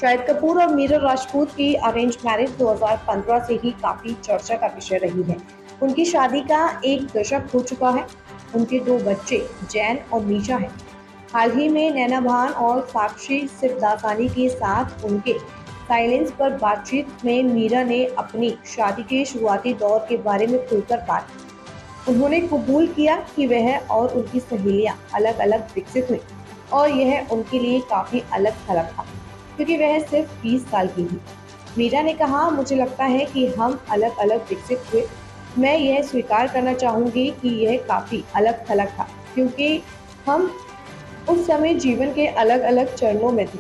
शाहिद कपूर और मीरा राजपूत की arrange marriage 2015 से ही काफी चर्चा का विषय रही है। उनकी शादी का एक दशक हो चुका है। उनके दो बच्चे जैन और मीशा हैं। हाल ही में नैना भान और साक्षी सिरदासानी के साथ उनके साइलेंस पर बातचीत में मीरा ने अपनी शादी के शुरुआती दौर के बारे में खुलकर बात की। उन्होंने कबूल किया कि वह और उनकी सहेलियां अलग अलग विकसित हुई और यह उनके लिए काफी अलग थलग था, क्योंकि वह सिर्फ 20 साल की थी। मीरा ने कहा, मुझे लगता है कि हम अलग अलग विकसित हुए। मैं यह स्वीकार करना चाहूंगी कि यह काफी अलग थलग था, क्योंकि हम उस समय जीवन के अलग अलग चरणों में थे।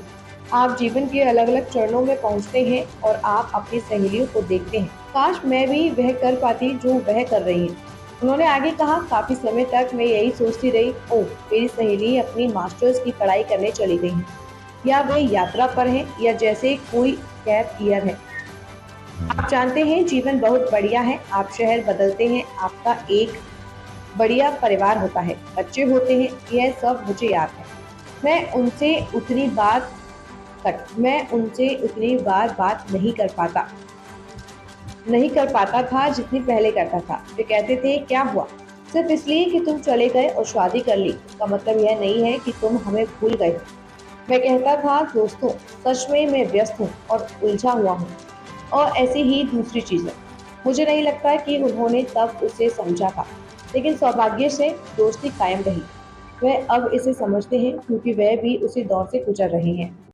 आप जीवन के अलग अलग चरणों में पहुंचते हैं और आप अपनी सहेलियों को देखते हैं। काश मैं भी वह कर पाती जो वह कर रही है। उन्होंने आगे कहा, काफी समय तक मैं यही सोचती रही, ओह मेरी सहेली अपनी मास्टर्स की पढ़ाई करने चली गई है, या वे यात्रा पर हैं, या जैसे कोई गैप ईयर है। आप जानते हैं जीवन बहुत बढ़िया है, आप शहर बदलते हैं, आपका एक बढ़िया परिवार होता है, बच्चे होते हैं, यह सब मुझे याद है। मैं उनसे उतनी बात मैं उनसे उतनी बार बात नहीं कर पाता था जितनी पहले करता था। वे कहते थे, क्या हुआ? सिर्फ इसलिए कि तुम चले गए और शादी कर ली, इसका मतलब यह नहीं है कि तुम हमें भूल गए हो। मैं कहता था, दोस्तों सच में मैं व्यस्त हूँ और उलझा हुआ हूँ, और ऐसी ही दूसरी चीजें। मुझे नहीं लगता कि उन्होंने तब उसे समझा था, लेकिन सौभाग्य से दोस्ती कायम रही। वह अब इसे समझते हैं, क्योंकि वह भी उसी दौर से गुजर रहे हैं।